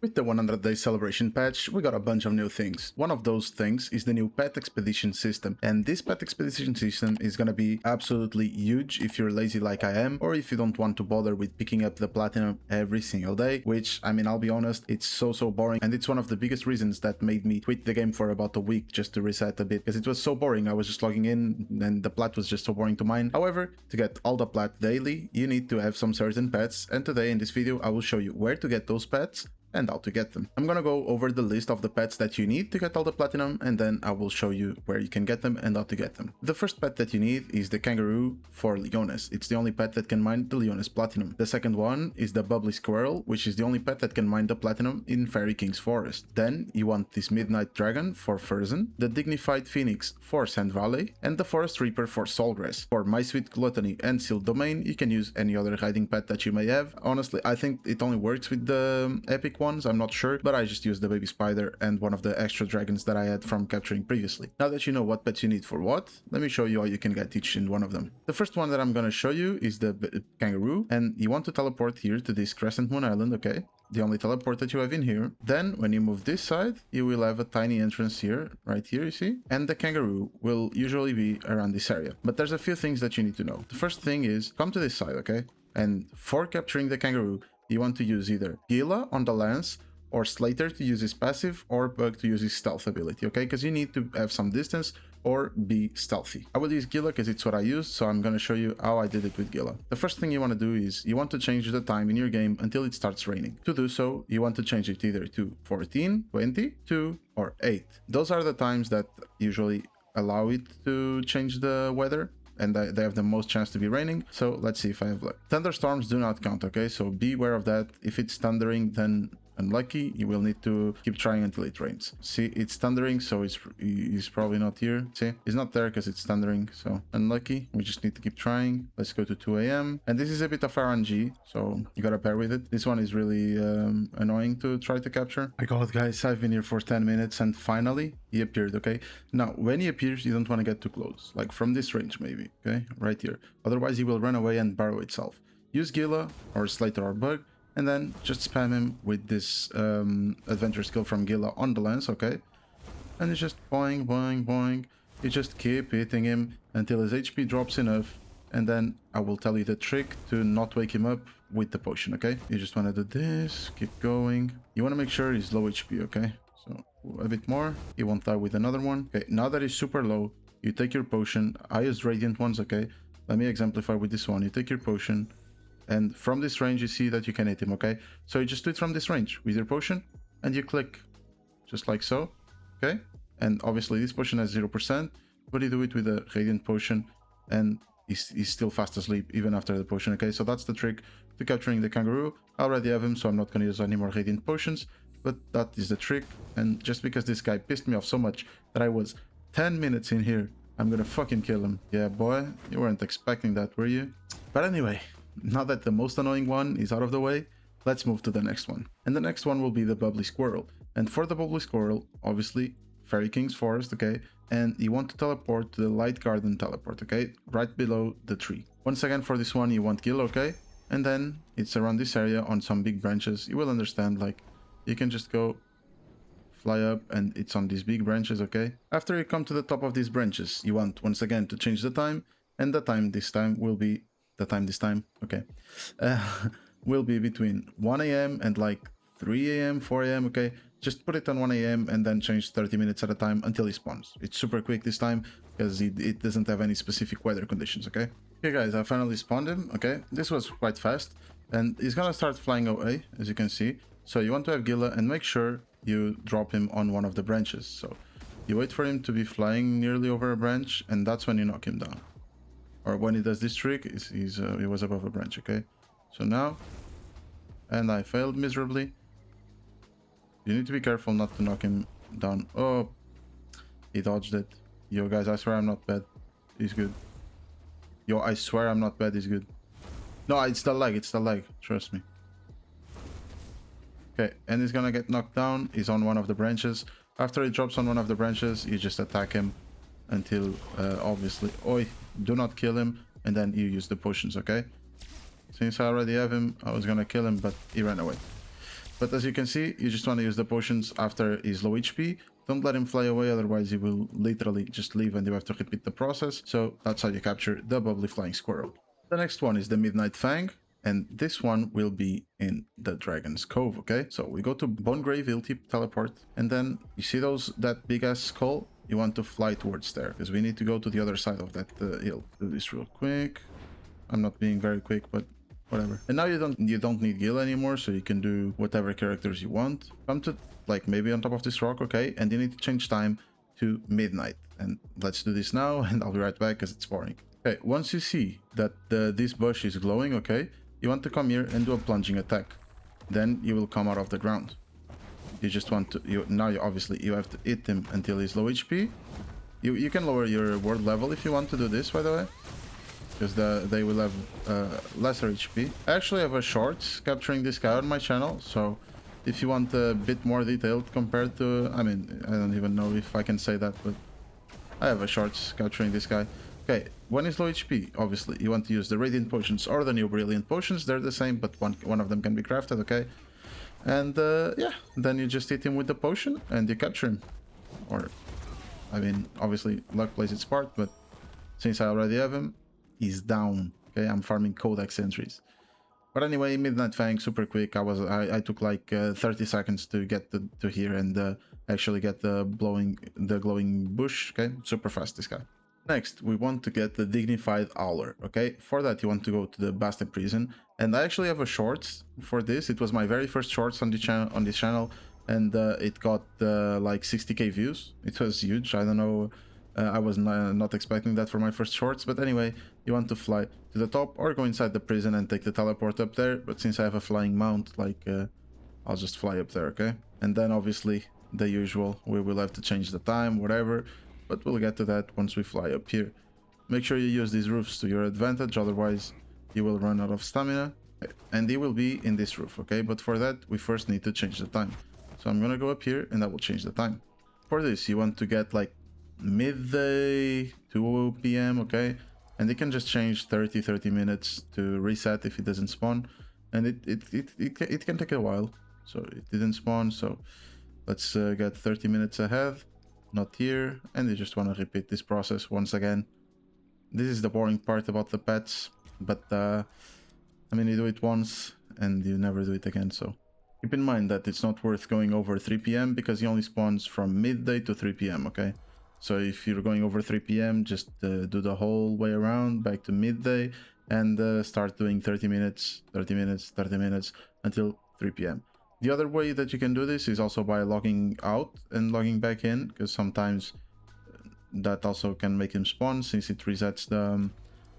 With the 100-day celebration patch, we got a bunch of new things. One of those things is the new pet expedition system, and this pet expedition system is gonna be absolutely huge if you're lazy like I am, or if you don't want to bother with picking up the platinum every single day, which, I mean, I'll be honest, it's so boring, and it's one of the biggest reasons that made me quit the game for about a week just to reset a bit, because it was so boring. I was just logging in, and the plat was just so boring to mine. However, to get all the plat daily, you need to have some certain pets, and today in this video I will show you where to get those pets and how to get them. I'm gonna go over the list of the pets that you need to get all the platinum, and then I will show you where you can get them and how to get them. The first pet that you need is the Kangaroo for Leones. It's the only pet that can mine the Leones platinum. The second one is the Bubbly Squirrel, which is the only pet that can mine the platinum in Fairy King's Forest. Then you want this Midnight Dragon for Furzen, the Dignified Phoenix for Sand Valley, and the Forest Reaper for Soulgrass. For My Sweet Gluttony and Sealed Domain, you can use any other hiding pet that you may have. Honestly, I think it only works with the epic ones, I'm not sure, but I just used the baby spider and one of the extra dragons that I had from capturing previously. Now that you know what pets you need for what, let me show you how you can get each and one of them. The first one that I'm gonna show you is the Kangaroo, and you want to teleport here to this Crescent Moon Island, okay? The only teleport that you have in here. Then when you move this side, you will have a tiny entrance here, right here, you see? And the Kangaroo will usually be around this area. But there's a few things that you need to know. The first thing is, come to this side, okay? And for capturing the Kangaroo, you want to use either Gila on the lance, or Slater to use his passive, or Bug to use his stealth ability, okay? Because you need to have some distance or be stealthy. I will use Gila because it's what I use, so I'm going to show you how I did it with Gila. The first thing you want to do is you want to change the time in your game until it starts raining. To do so, you want to change it either to 14, 20, 2, or 8. Those are the times that usually allow it to change the weather, and they have the most chance to be raining. So let's see if I have luck. Thunderstorms do not count, okay? So be aware of that. If it's thundering, then unlucky, you will need to keep trying until it rains. See, it's thundering, so he's probably not here. See, he's not there because it's thundering, so unlucky. We just need to keep trying. Let's go to 2 a.m. and this is a bit of RNG, so you gotta bear with it. This one is really annoying to try to capture. My god, guys, I've been here for 10 minutes and finally he appeared, okay? Now when he appears, you don't want to get too close, like from this range maybe, okay? Right here, otherwise he will run away and burrow itself. Use Gila or Slater or Bug, and then just spam him with this adventure skill from Gila on the lance, okay? And it's just boing, boing, boing. You just keep hitting him until his HP drops enough, and then I will tell you the trick to not wake him up with the potion, okay? You just want to do this, keep going. You want to make sure he's low HP, okay? So a bit more, he won't die with another one. Okay, now that he's super low, you take your potion. I used radiant ones, okay? Let me exemplify with this one. You take your potion, and from this range, you see that you can hit him, okay? So you just do it from this range with your potion, and you click, just like so, okay? And obviously this potion has 0%, but you do it with a Radiant potion, and he's still fast asleep even after the potion, okay? So that's the trick to capturing the Kangaroo. I already have him, so I'm not going to use any more Radiant potions, but that is the trick. And just because this guy pissed me off so much that I was 10 minutes in here, I'm gonna fucking kill him. Yeah, boy, you weren't expecting that, were you? But anyway, now that the most annoying one is out of the way, let's move to the next one. And the next one will be the Bubbly Squirrel. And for the Bubbly Squirrel, obviously, Fairy King's Forest, okay? And you want to teleport to the Light Garden teleport, okay? Right below the tree. Once again, for this one, you want Gil, okay? And then it's around this area on some big branches. You will understand, like, you can just go fly up and it's on these big branches, okay? After you come to the top of these branches, you want, once again, to change the time. And the time this time will be okay, will be between 1 a.m. and like 3 a.m., 4 a.m., okay? Just put it on 1 a.m. and then change 30 minutes at a time until he spawns. It's super quick this time because it doesn't have any specific weather conditions, okay? Okay, guys, I finally spawned him, okay? This was quite fast, and he's gonna start flying away, as you can see. So you want to have Gila and make sure you drop him on one of the branches. So you wait for him to be flying nearly over a branch, and that's when you knock him down. Or when he does this trick, he was above a branch, okay? So now, and I failed miserably. You need to be careful not to knock him down. Oh, he dodged it. Yo, guys, I swear I'm not bad. He's good. Yo, I swear I'm not bad. He's good. No, it's the leg. It's the leg. Trust me. Okay, and he's gonna get knocked down. He's on one of the branches. After he drops on one of the branches, you just attack him until, obviously... Oi, do not kill him. And then you use the potions, okay? Since I already have him, I was gonna kill him, but he ran away. But as you can see, you just want to use the potions after he's low HP. Don't let him fly away, otherwise he will literally just leave and you have to repeat the process. So that's how you capture the Bubbly Flying Squirrel. The next one is the Midnight Fang, and this one will be in the Dragon's Cove, okay? So we go to Bone Grave Hill, teleport, and then you see that big ass skull? You want to fly towards there, because we need to go to the other side of that hill. Do this real quick. I'm not being very quick, but whatever. And now you don't need Gil anymore, so you can do whatever characters you want. Come to like maybe on top of this rock, okay? And you need to change time to midnight. And let's do this now, and I'll be right back because it's boring. Okay, once you see that this bush is glowing, okay, you want to come here and do a plunging attack. Then you will come out of the ground. You just want to obviously you have to hit him until he's low HP. You can lower your ward level if you want to do this, by the way, because they will have lesser HP. I actually have a shorts capturing this guy on my channel, so if you want a bit more detailed compared to, I mean, I don't even know if I can say that, but I have a shorts capturing this guy. Okay, when he's low HP, obviously you want to use the Radiant Potions or the new Brilliant Potions. They're the same, but one of them can be crafted, okay? And yeah, then you just hit him with the potion and you capture him. Or, I mean, obviously luck plays its part, but since I already have him, he's down. Okay, I'm farming Codex entries. But anyway, Midnight Fang, super quick. I took like 30 seconds to get to here and actually get the glowing bush. Okay, super fast, this guy. Next, we want to get the Dignified Howler, okay? For that, you want to go to the Bastard Prison, and I actually have a shorts for this. It was my very first shorts on this channel, and it got like 60k views. It was huge. I don't know, I was not expecting that for my first shorts, but anyway, you want to fly to the top or go inside the prison and take the teleport up there. But since I have a flying mount, like I'll just fly up there, okay? And then obviously the usual, we will have to change the time, whatever. But we'll get to that once we fly up here. Make sure you use these roofs to your advantage, otherwise you will run out of stamina. And they will be in this roof, okay? But for that, we first need to change the time. So I'm gonna go up here and I will change the time. For this, you want to get like midday, 2 p.m, okay? And you can just change 30 minutes to reset if it doesn't spawn. And it can take a while. So it didn't spawn, so let's get 30 minutes ahead. Not here, and you just want to repeat this process once again. This is the boring part about the pets, but I mean, you do it once and you never do it again, so keep in mind that it's not worth going over 3 p.m. because he only spawns from midday to 3 p.m, okay? So if you're going over 3 p.m, just do the whole way around back to midday and start doing 30 minutes until 3 p.m. The other way that you can do this is also by logging out and logging back in, because sometimes that also can make him spawn, since it resets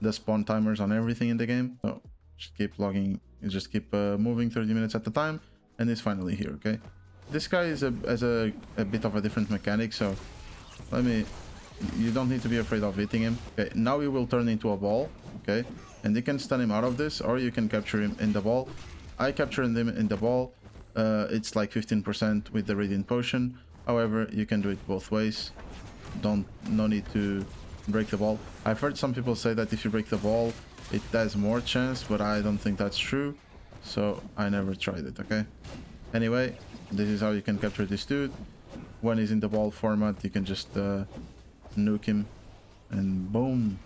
the spawn timers on everything in the game. So just keep logging, just keep moving 30 minutes at a time, and he's finally here, okay? This guy has a bit of a different mechanic, so you don't need to be afraid of hitting him. Okay, now he will turn into a ball, okay? And you can stun him out of this, or you can capture him in the ball. I captured him in the ball. It's like 15% with the Radiant Potion. However, you can do it both ways. No need to break the ball. I've heard some people say that if you break the ball, it has more chance, but I don't think that's true. So I never tried it, okay? Anyway, this is how you can capture this dude. When he's in the ball format, you can just nuke him and boom.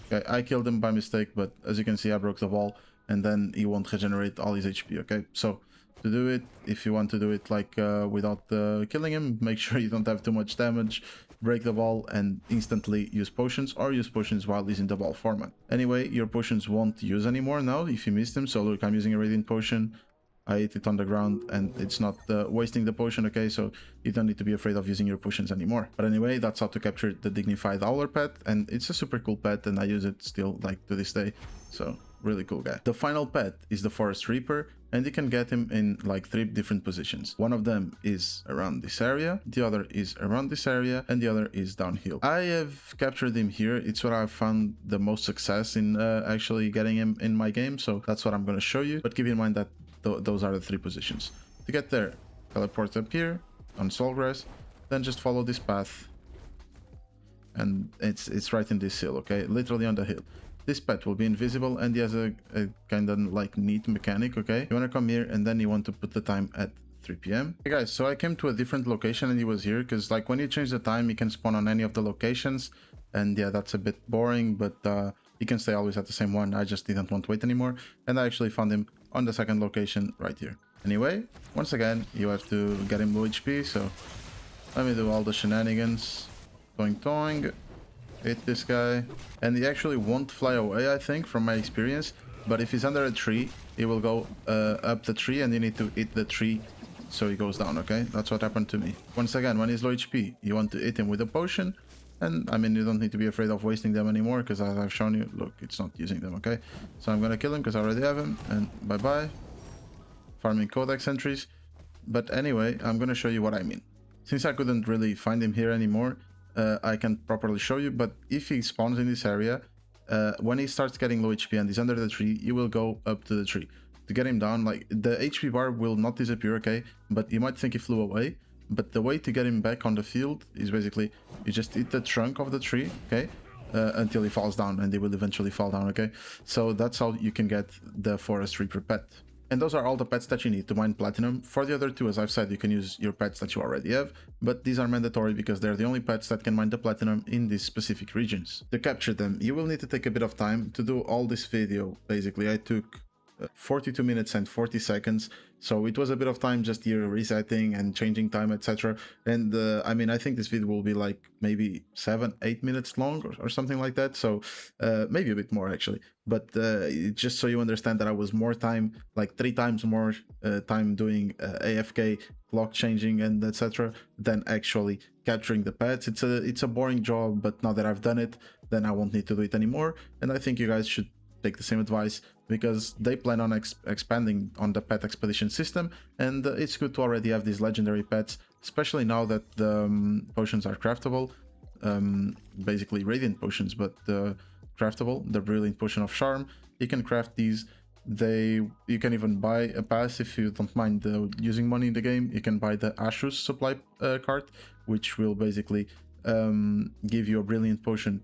Okay, I killed him by mistake, but as you can see, I broke the ball. And then he won't regenerate all his HP, okay? So to do it, if you want to do it like without killing him, make sure you don't have too much damage, break the ball and instantly use potions, or use potions while he's in the ball format. Anyway, your potions won't use anymore now if you missed them. So look, I'm using a Radiant Potion. I hit it on the ground and it's not wasting the potion, okay? So you don't need to be afraid of using your potions anymore. But anyway, that's how to capture the Dignified Howler pet, and it's a super cool pet and I use it still like to this day. So really cool guy. The final pet is the Forest Reaper, and you can get him in like 3 different positions. One of them is around this area, the other is around this area, and the other is downhill. I have captured him here. It's what I've found the most success in actually getting him in my game, so that's what I'm going to show you. But keep in mind that those are the 3 positions. To get there, teleport up here on Soulgrass, then just follow this path, and it's right in this hill, okay? Literally on the hill. this pet will be invisible, and he has a kind of like neat mechanic, okay? You want to come here, and then you want to put the time at 3 p.m. Hey guys, so I came to a different location and he was here, because like when you change the time, you can spawn on any of the locations, and yeah, that's a bit boring, but you can stay always at the same one. I just didn't want to wait anymore, and I actually found him on the second location right here. Anyway, once again, you have to get him low HP, so let me do all the shenanigans. Toing toing. Hit this guy. And he actually won't fly away, I think, from my experience. But if he's under a tree, he will go up the tree, and you need to hit the tree so he goes down, okay? That's what happened to me. Once again, when he's low HP, you want to hit him with a potion. And, I mean, you don't need to be afraid of wasting them anymore, because as I've shown you, look, it's not using them, okay? So I'm gonna kill him, because I already have him, and bye-bye. Farming codex entries. But anyway, I'm gonna show you what I mean. Since I couldn't really find him here anymore, I can properly show you, but if he spawns in this area, when he starts getting low HP and he's under the tree, you will go up to the tree. To get him down, like, the HP bar will not disappear, okay? But you might think he flew away, but the way to get him back on the field is basically, you just hit the trunk of the tree, okay? Until he falls down, and he will eventually fall down, okay? So that's how you can get the Forest Reaper pet. And those are all the pets that you need to mine platinum. For the other two, as I've said, you can use your pets that you already have, but these are mandatory because they're the only pets that can mine the platinum in these specific regions. To capture them, you will need to take a bit of time to do all this video. Basically, I took 42 minutes and 40 seconds, so it was a bit of time just here resetting and changing time, etc. And I mean, I think this video will be like maybe 7-8 minutes long or something like that, so maybe a bit more actually. But just so you understand that I was more time, like 3 times more time doing AFK, clock changing and etc. than actually capturing the pets. It's a boring job, but now that I've done it, then I won't need to do it anymore, and I think you guys should take the same advice, because they plan on expanding on the pet expedition system, and it's good to already have these legendary pets, especially now that the potions are craftable, basically radiant potions, but craftable. The brilliant potion of charm, you can craft these. You can even buy a pass if you don't mind using money in the game. You can buy the Ashus supply cart, which will basically give you a brilliant potion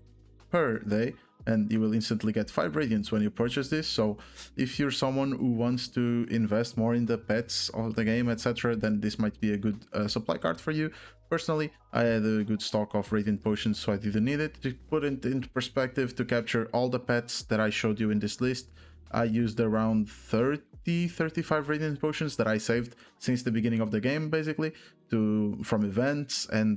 per day, and you will instantly get 5 radiants when you purchase this. So if you're someone who wants to invest more in the pets of the game, etc., then this might be a good supply card for you. Personally, I had a good stock of radiant potions, so I didn't need it. To put it into perspective, to capture all the pets that I showed you in this list, I used around 30-35 radiant potions that I saved since the beginning of the game, basically, from events and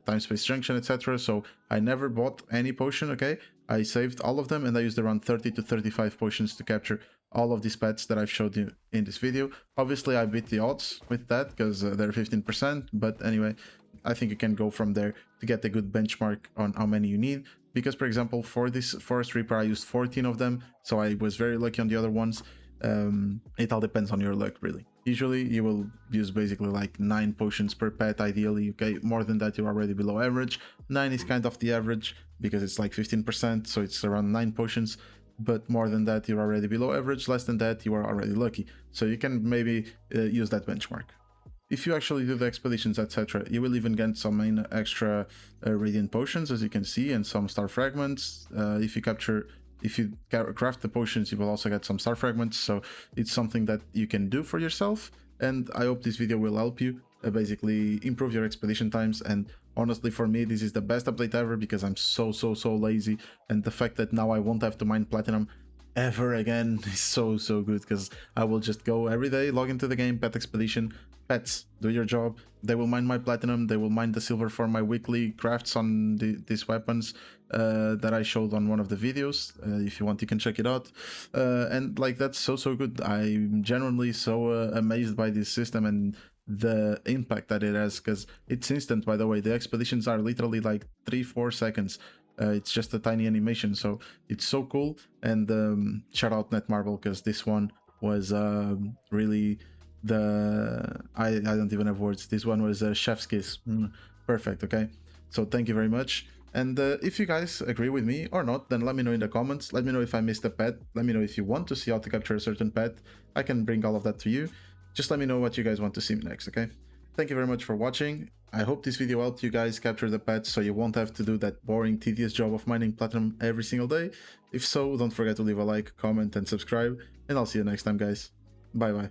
time space junction, etc. So I never bought any potion, okay? I saved all of them, and I used around 30-35 potions to capture all of these pets that I've showed you in this video. Obviously, I beat the odds with that because they're 15%, but anyway, I think you can go from there to get a good benchmark on how many you need. Because, for example, for this Forest Reaper, I used 14 of them, so I was very lucky on the other ones. It all depends on your luck, really. Usually, you will use basically like 9 potions per pet, ideally, okay? More than that, you're already below average. 9 is kind of the average, because it's like 15%, so it's around 9 potions. But more than that, you're already below average. Less than that, you are already lucky. So you can maybe use that benchmark. If you actually do the expeditions, etc., you will even get some extra radiant potions, as you can see, and some star fragments. If you craft the potions, you will also get some star fragments. So it's something that you can do for yourself, and I hope this video will help you basically improve your expedition times. And honestly, for me, this is the best update ever, because I'm so lazy, and the fact that now I won't have to mine platinum ever again is so good, because I will just go every day, log into the game, pet expedition, pets, do your job. They will mine my platinum, they will mine the silver for my weekly crafts on these weapons that I showed on one of the videos. If you want, you can check it out. And like, that's so good. I'm genuinely so amazed by this system and the impact that it has, because it's instant. By the way, the expeditions are literally like 3-4 seconds. It's just a tiny animation, so it's so cool. And shout out Netmarble, because this one was really I don't even have words. This one was a chef's kiss. Perfect. Okay, so thank you very much. And if you guys agree with me or not, then let me know in the comments. Let me know if I missed a pet. Let me know if you want to see how to capture a certain pet. I can bring all of that to you. Just let me know what you guys want to see next, okay? Thank you very much for watching. I hope this video helped you guys capture the pets so you won't have to do that boring, tedious job of mining platinum every single day. If so, don't forget to leave a like, comment, and subscribe, and I'll see you next time, guys. Bye bye.